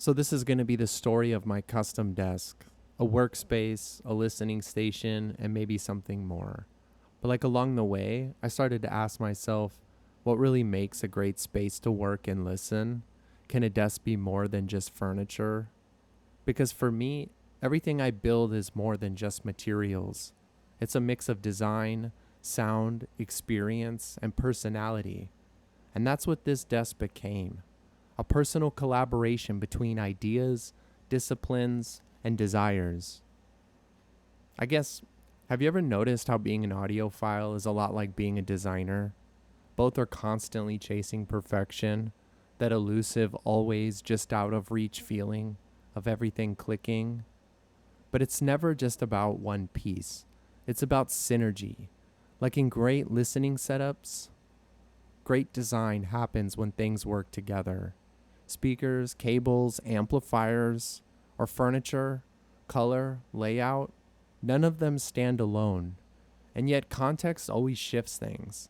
So this is going to be the story of my custom desk, a workspace, a listening station, and maybe something more. But like along the way, I started to ask myself, what really makes a great space to work and listen? Can a desk be more than just furniture? Because for me, everything I build is more than just materials. It's a mix of design, sound, experience, and personality. And that's what this desk became. A personal collaboration between ideas, disciplines, and desires. I guess, have you ever noticed how being an audiophile is a lot like being a designer? Both are constantly chasing perfection, that elusive, always just out of reach feeling of everything clicking. But it's never just about one piece. It's about synergy. Like in great listening setups, great design happens when things work together. Speakers, cables, amplifiers, or furniture, color, layout, none of them stand alone. And yet context always shifts things.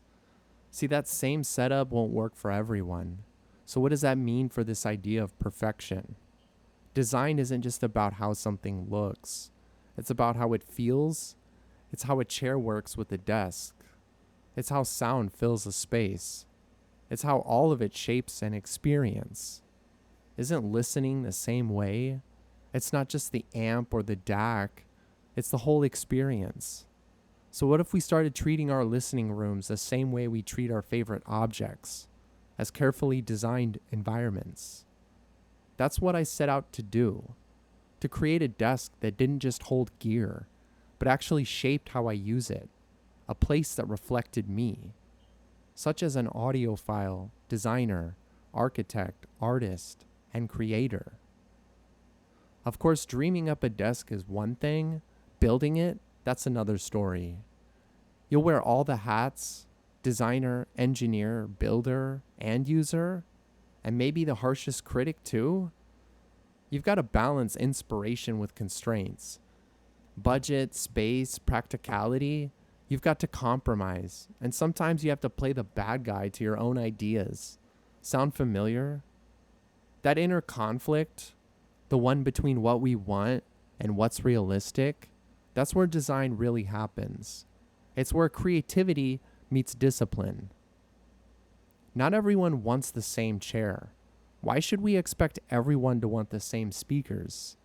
See, that same setup won't work for everyone. So what does that mean for this idea of perfection? Design isn't just about how something looks. It's about how it feels. It's how a chair works with a desk. It's how sound fills a space. It's how all of it shapes an experience. Isn't listening the same way? It's not just the amp or the DAC. It's the whole experience. So what if we started treating our listening rooms the same way we treat our favorite objects, as carefully designed environments? That's what I set out to do, to create a desk that didn't just hold gear, but actually shaped how I use it, a place that reflected me, such as an audiophile, designer, architect, artist, and creator. Of course, dreaming up a desk is one thing, building it, that's another story. You'll wear all the hats, designer, engineer, builder, and user, and maybe the harshest critic too. You've got to balance inspiration with constraints. Budget, space, practicality, you've got to compromise, and sometimes you have to play the bad guy to your own ideas. Sound familiar? That inner conflict, the one between what we want and what's realistic, that's where design really happens. It's where creativity meets discipline. Not everyone wants the same chair. Why should we expect everyone to want the same speakers?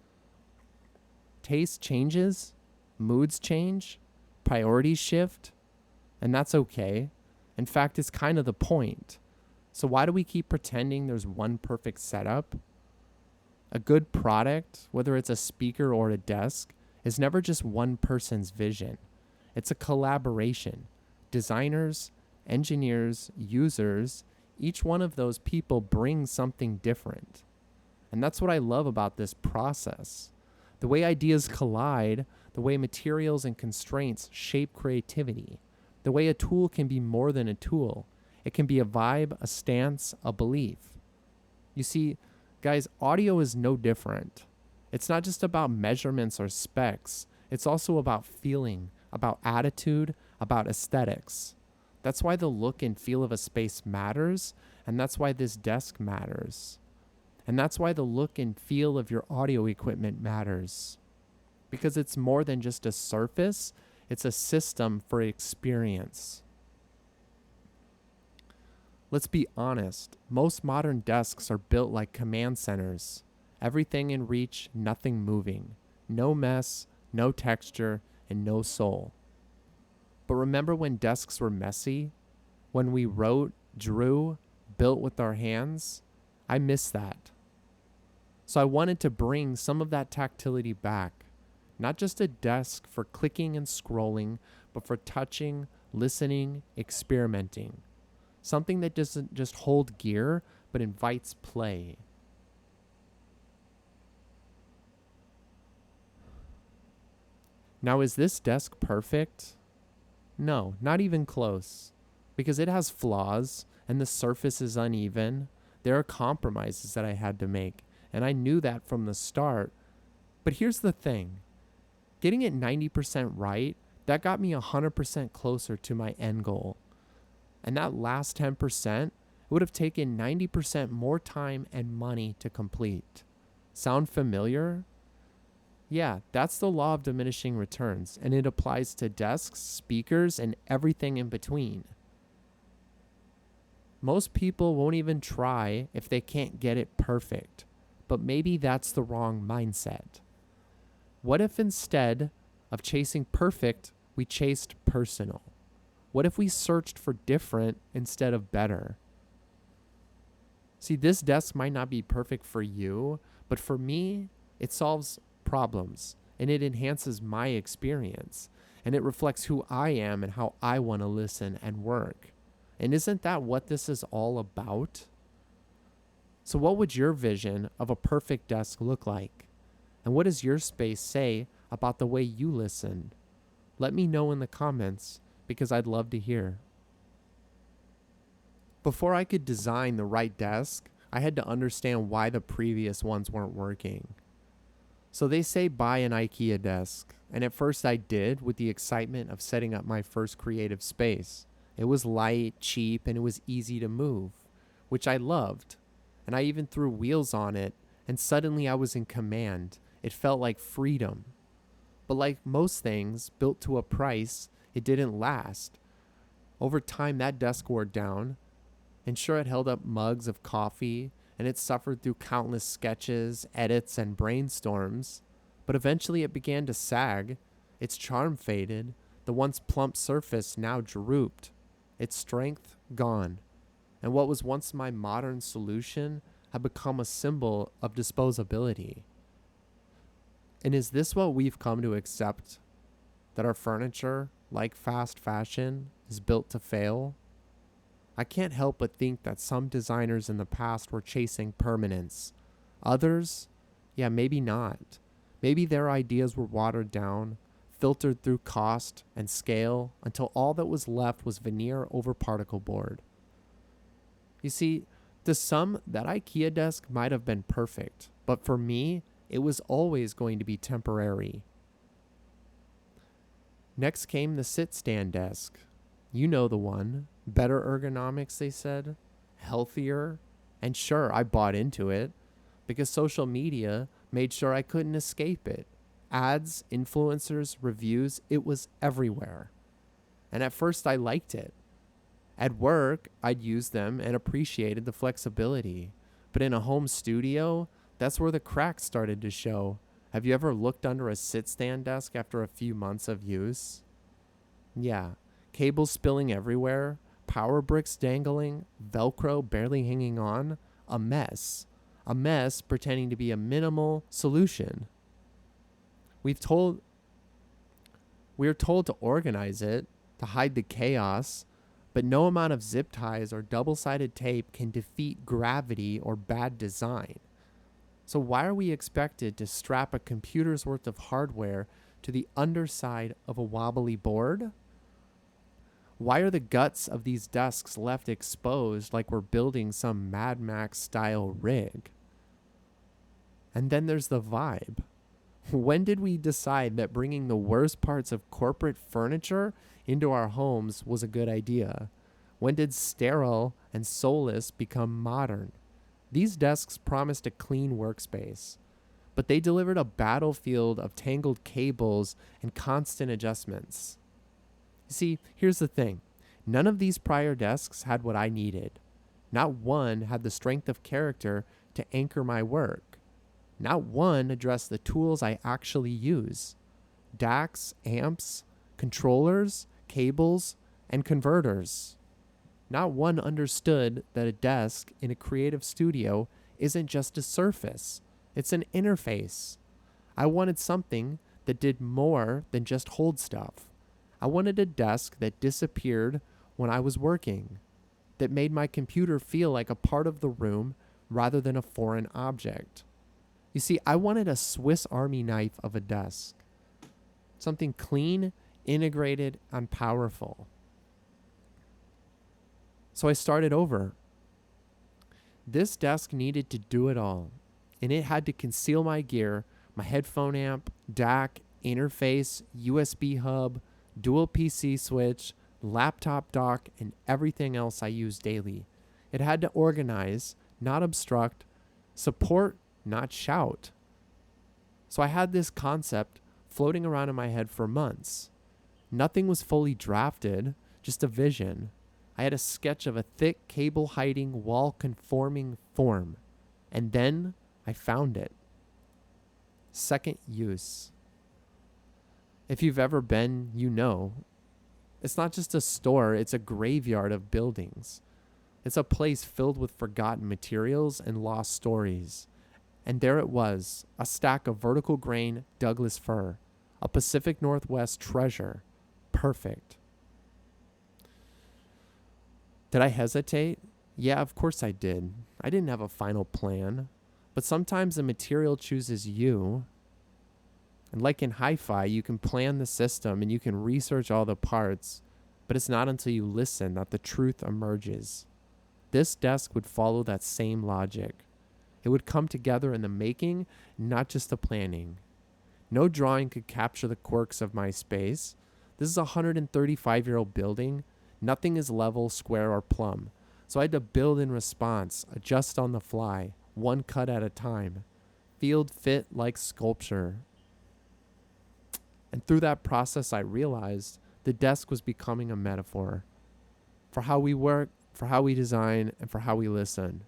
Taste changes, moods change, priorities shift, and that's okay. In fact, it's kind of the point. So why do we keep pretending there's one perfect setup? A good product, whether it's a speaker or a desk, is never just one person's vision. It's a collaboration. Designers, engineers, users, each one of those people brings something different. And that's what I love about this process. The way ideas collide, the way materials and constraints shape creativity, the way a tool can be more than a tool. It can be a vibe, a stance, a belief. You see, guys, audio is no different. It's not just about measurements or specs. It's also about feeling, about attitude, about aesthetics. That's why the look and feel of a space matters, and that's why this desk matters. And that's why the look and feel of your audio equipment matters. Because it's more than just a surface, it's a system for experience. Let's be honest, most modern desks are built like command centers. Everything in reach, nothing moving. No mess, no texture, and no soul. But remember when desks were messy? When we wrote, drew, built with our hands? I miss that. So I wanted to bring some of that tactility back. Not just a desk for clicking and scrolling, but for touching, listening, experimenting. Something that doesn't just hold gear, but invites play. Now, is this desk perfect? No, not even close. Because it has flaws, and the surface is uneven. There are compromises that I had to make, and I knew that from the start. But here's the thing. Getting it 90% right, that got me 100% closer to my end goal. And that last 10% would have taken 90% more time and money to complete. Sound familiar? Yeah, that's the law of diminishing returns, and it applies to desks, speakers, and everything in between. Most people won't even try if they can't get it perfect, but maybe that's the wrong mindset. What if instead of chasing perfect, we chased personal? What if we searched for different instead of better? See, this desk might not be perfect for you, but for me, it solves problems and it enhances my experience and it reflects who I am and how I want to listen and work. And isn't that what this is all about? So what would your vision of a perfect desk look like? And what does your space say about the way you listen? Let me know in the comments because I'd love to hear. Before I could design the right desk, I had to understand why the previous ones weren't working. So they say buy an IKEA desk, and at first I did with the excitement of setting up my first creative space. It was light, cheap, and it was easy to move, which I loved. And I even threw wheels on it, and suddenly I was in command. It felt like freedom. But like most things built to a price, it didn't last. Over time, that desk wore down, and sure, it held up mugs of coffee, and it suffered through countless sketches, edits, and brainstorms. But eventually it began to sag. Its charm faded. The once plump surface now drooped. Its strength gone. And what was once my modern solution had become a symbol of disposability. And is this what we've come to accept? That our furniture, like fast fashion, is built to fail? I can't help but think that some designers in the past were chasing permanence. Others, yeah, maybe not. Maybe their ideas were watered down, filtered through cost and scale until all that was left was veneer over particle board. You see, to some, that IKEA desk might have been perfect, but for me, it was always going to be temporary. Next came the sit-stand desk. You know the one. Better ergonomics, they said. Healthier. And sure, I bought into it because social media made sure I couldn't escape it. Ads, influencers, reviews, it was everywhere. And at first I liked it. At work, I'd use them and appreciated the flexibility. But in a home studio, that's where the cracks started to show. Have you ever looked under a sit-stand desk after a few months of use? Yeah. Cables spilling everywhere, power bricks dangling, Velcro barely hanging on, a mess. A mess pretending to be a minimal solution. We're told to organize it, to hide the chaos, but no amount of zip ties or double-sided tape can defeat gravity or bad design. So why are we expected to strap a computer's worth of hardware to the underside of a wobbly board? Why are the guts of these desks left exposed like we're building some Mad Max style rig? And then there's the vibe. When did we decide that bringing the worst parts of corporate furniture into our homes was a good idea? When did sterile and soulless become modern? These desks promised a clean workspace, but they delivered a battlefield of tangled cables and constant adjustments. See, here's the thing. None of these prior desks had what I needed. Not one had the strength of character to anchor my work. Not one addressed the tools I actually use. DACs, amps, controllers, cables, and converters. Not one understood that a desk in a creative studio isn't just a surface. It's an interface. I wanted something that did more than just hold stuff. I wanted a desk that disappeared when I was working, that made my computer feel like a part of the room rather than a foreign object. You see, I wanted a Swiss Army knife of a desk. Something clean, integrated, and powerful. So I started over. This desk needed to do it all, and it had to conceal my gear, my headphone amp, DAC, interface, USB hub, dual PC switch, laptop dock, and everything else I use daily. It had to organize, not obstruct, support not shout. So I had this concept floating around in my head for months. Nothing was fully drafted, just a vision. I had a sketch of a thick, cable-hiding, wall-conforming form. And then I found it. Second use. If you've ever been, you know. It's not just a store, it's a graveyard of buildings. It's a place filled with forgotten materials and lost stories. And there it was, a stack of vertical grain Douglas fir, a Pacific Northwest treasure. Perfect. Did I hesitate? Yeah, of course I did. I didn't have a final plan. But sometimes the material chooses you. And like in hi-fi, you can plan the system and you can research all the parts, but it's not until you listen that the truth emerges. This desk would follow that same logic. It would come together in the making, not just the planning. No drawing could capture the quirks of my space. This is a 135-year-old building. Nothing is level, square, or plumb. So I had to build in response, adjust on the fly, one cut at a time. Field fit like sculpture. And through that process, I realized the desk was becoming a metaphor for how we work, for how we design, and for how we listen.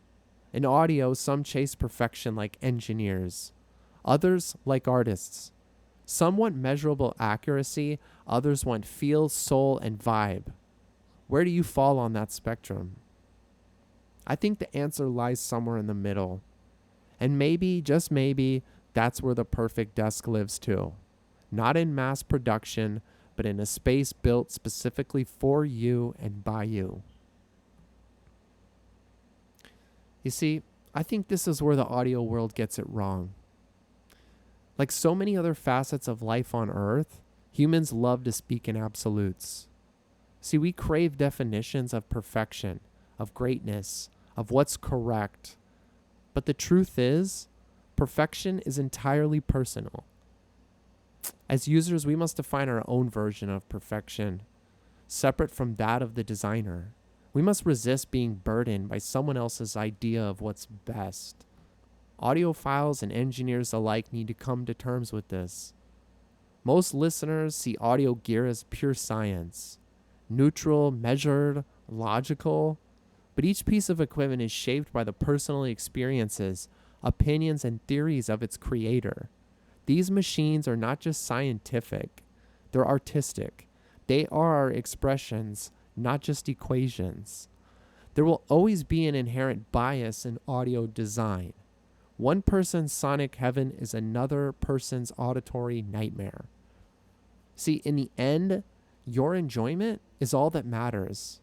In audio, some chase perfection like engineers, others like artists. Some want measurable accuracy, others want feel, soul, and vibe. Where do you fall on that spectrum? I think the answer lies somewhere in the middle. And maybe, just maybe, that's where the perfect desk lives too. Not in mass production, but in a space built specifically for you and by you. You see, I think this is where the audio world gets it wrong. Like so many other facets of life on Earth, humans love to speak in absolutes. See, we crave definitions of perfection, of greatness, of what's correct. But the truth is, perfection is entirely personal. As users, we must define our own version of perfection, separate from that of the designer. We must resist being burdened by someone else's idea of what's best. Audiophiles and engineers alike need to come to terms with this. Most listeners see audio gear as pure science, neutral, measured, logical, but each piece of equipment is shaped by the personal experiences, opinions, and theories of its creator. These machines are not just scientific, they're artistic. They are expressions, not just equations. There will always be an inherent bias in audio design. One person's sonic heaven is another person's auditory nightmare. See, in the end, your enjoyment is all that matters.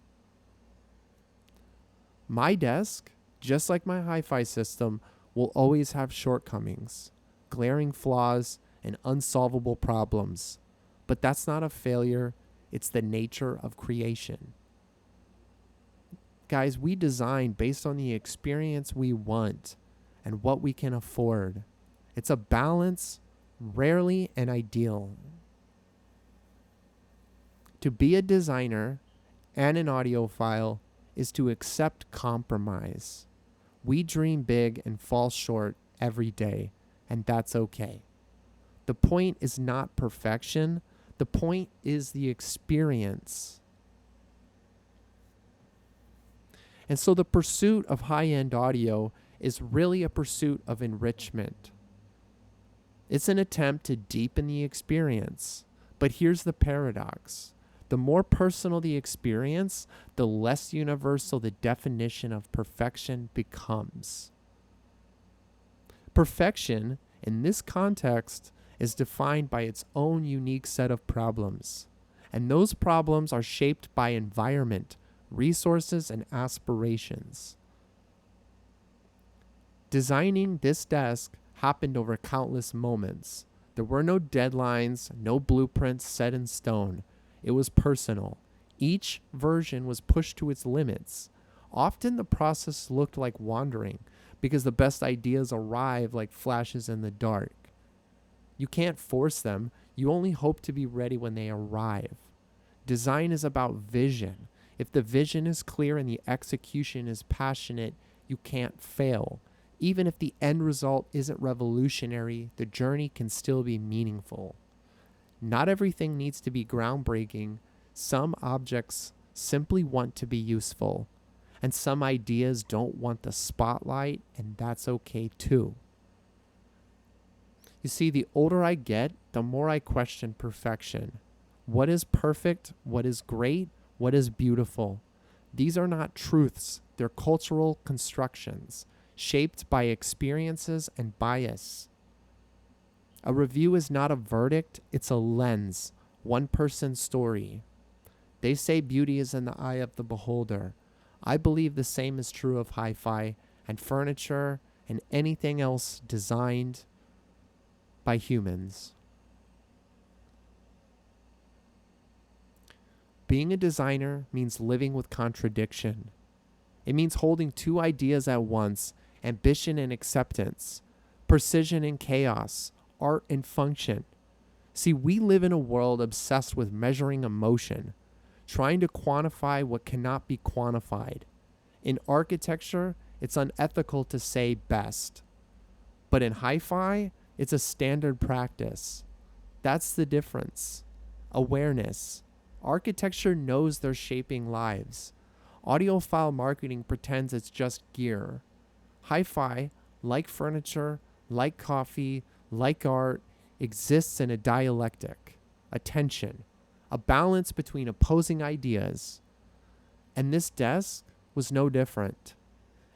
My desk, just like my hi-fi system, will always have shortcomings, glaring flaws, and unsolvable problems. But that's not a failure, it's the nature of creation. Guys, we design based on the experience we want and what we can afford. It's a balance, rarely an ideal. To be a designer and an audiophile is to accept compromise. We dream big and fall short every day, and that's okay. The point is not perfection. The point is the experience. And so the pursuit of high-end audio is really a pursuit of enrichment. It's an attempt to deepen the experience. But here's the paradox. The more personal the experience, the less universal the definition of perfection becomes. Perfection, in this context, is defined by its own unique set of problems. And those problems are shaped by environment, resources, and aspirations. Designing this desk happened over countless moments. There were no deadlines, no blueprints set in stone. It was personal. Each version was pushed to its limits. Often the process looked like wandering because the best ideas arrive like flashes in the dark. You can't force them. You only hope to be ready when they arrive. Design is about vision. If the vision is clear and the execution is passionate, you can't fail. Even if the end result isn't revolutionary, the journey can still be meaningful. Not everything needs to be groundbreaking. Some objects simply want to be useful, and some ideas don't want the spotlight, and that's okay too. You see, the older I get, the more I question perfection. What is perfect? What is great? What is beautiful? These are not truths, they're cultural constructions, shaped by experiences and bias. A review is not a verdict, it's a lens, one person's story. They say beauty is in the eye of the beholder. I believe the same is true of hi-fi and furniture and anything else designed by humans. Being a designer means living with contradiction. It means holding two ideas at once, ambition and acceptance, precision and chaos, art and function. See, we live in a world obsessed with measuring emotion, trying to quantify what cannot be quantified. In architecture, it's unethical to say best. But in hi-fi, it's a standard practice. That's the difference. Awareness. Architecture knows they're shaping lives. Audiophile marketing pretends it's just gear. Hi-fi, like furniture, like coffee, like art, exists in a dialectic, a tension, a balance between opposing ideas. And this desk was no different.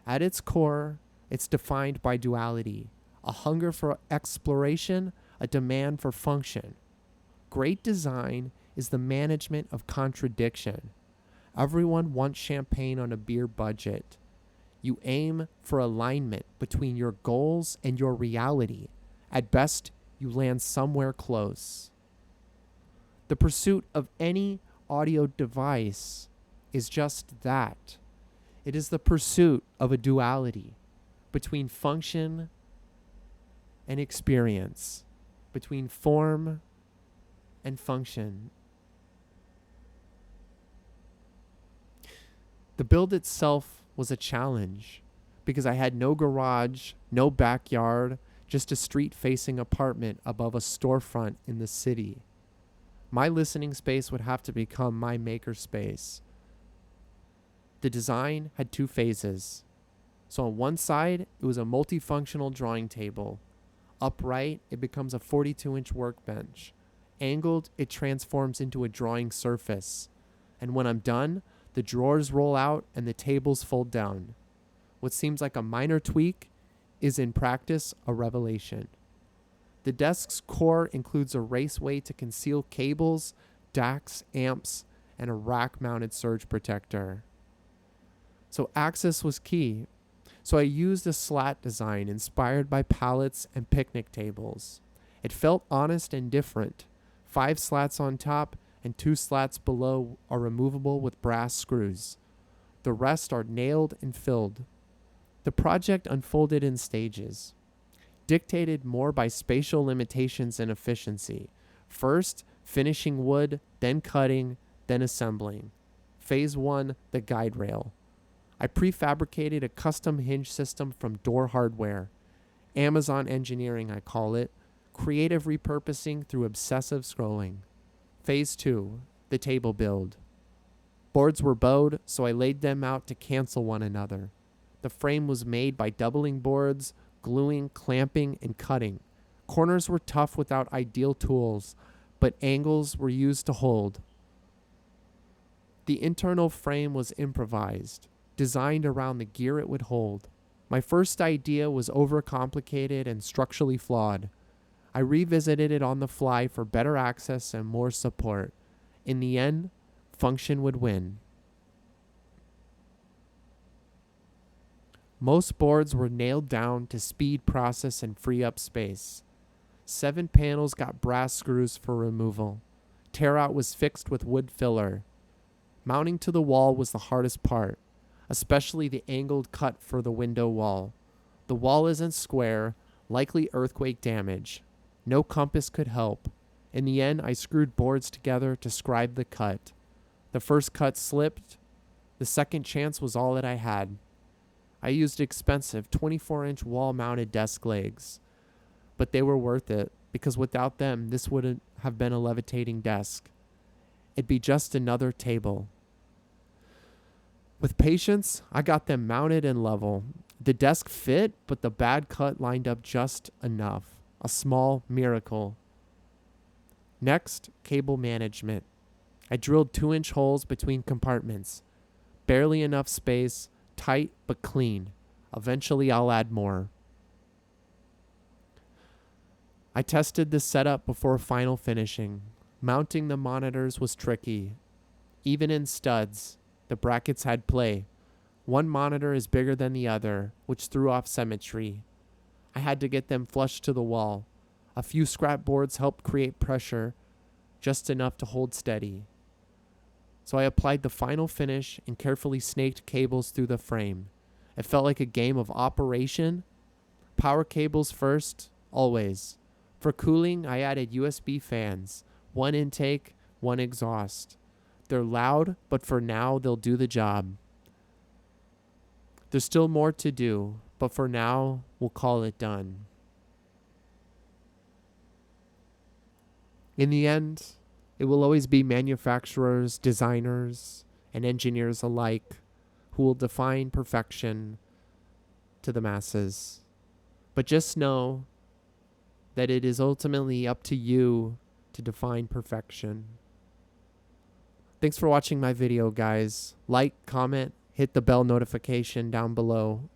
At its core, it's defined by duality, a hunger for exploration, a demand for function. Great design is the management of contradiction. Everyone wants champagne on a beer budget. You aim for alignment between your goals and your reality. At best, you land somewhere close. The pursuit of any audio device is just that. It is the pursuit of a duality between function and experience, between form and function. The build itself was a challenge because I had no garage, no backyard, just a street-facing apartment above a storefront in the city. My listening space would have to become my maker space. The design had two phases. So on one side, it was a multifunctional drawing table. Upright, it becomes a 42-inch workbench. Angled, it transforms into a drawing surface. And when I'm done, the drawers roll out and the tables fold down. What seems like a minor tweak is in practice a revelation. The desk's core includes a raceway to conceal cables, DACs, amps, and a rack-mounted surge protector. So access was key. So I used a slat design inspired by pallets and picnic tables. It felt honest and different. 5 slats on top and 2 slats below are removable with brass screws. The rest are nailed and filled. The project unfolded in stages, dictated more by spatial limitations and efficiency. First, finishing wood, then cutting, then assembling. Phase 1, the guide rail. I prefabricated a custom hinge system from Door Hardware. Amazon engineering, I call it. Creative repurposing through obsessive scrolling. Phase 2, the table build. Boards were bowed, so I laid them out to cancel one another. The frame was made by doubling boards, gluing, clamping, and cutting. Corners were tough without ideal tools, but angles were used to hold. The internal frame was improvised, designed around the gear it would hold. My first idea was overcomplicated and structurally flawed. I revisited it on the fly for better access and more support. In the end, function would win. Most boards were nailed down to speed process and free up space. 7 panels got brass screws for removal. Tear-out was fixed with wood filler. Mounting to the wall was the hardest part, especially the angled cut for the window wall. The wall isn't square, likely earthquake damage. No compass could help. In the end, I screwed boards together to scribe the cut. The first cut slipped. The second chance was all that I had. I used expensive 24-inch wall-mounted desk legs, but they were worth it because without them, this wouldn't have been a levitating desk. It'd be just another table. With patience, I got them mounted and level. The desk fit, but the bad cut lined up just enough. A small miracle. Next, cable management. I drilled 2-inch holes between compartments. Barely enough space, tight but clean. Eventually I'll add more. I tested this setup before final finishing. Mounting the monitors was tricky. Even in studs, the brackets had play. One monitor is bigger than the other, which threw off symmetry. I had to get them flush to the wall. A few scrap boards helped create pressure, just enough to hold steady. So I applied the final finish and carefully snaked cables through the frame. It felt like a game of Operation. Power cables first, always. For cooling, I added USB fans. One intake, one exhaust. They're loud, but for now, they'll do the job. There's still more to do, but for now, we'll call it done. In the end, it will always be manufacturers, designers, and engineers alike who will define perfection to the masses. But just know that it is ultimately up to you to define perfection. Thanks for watching my video, guys. Like, comment, hit the bell notification down below,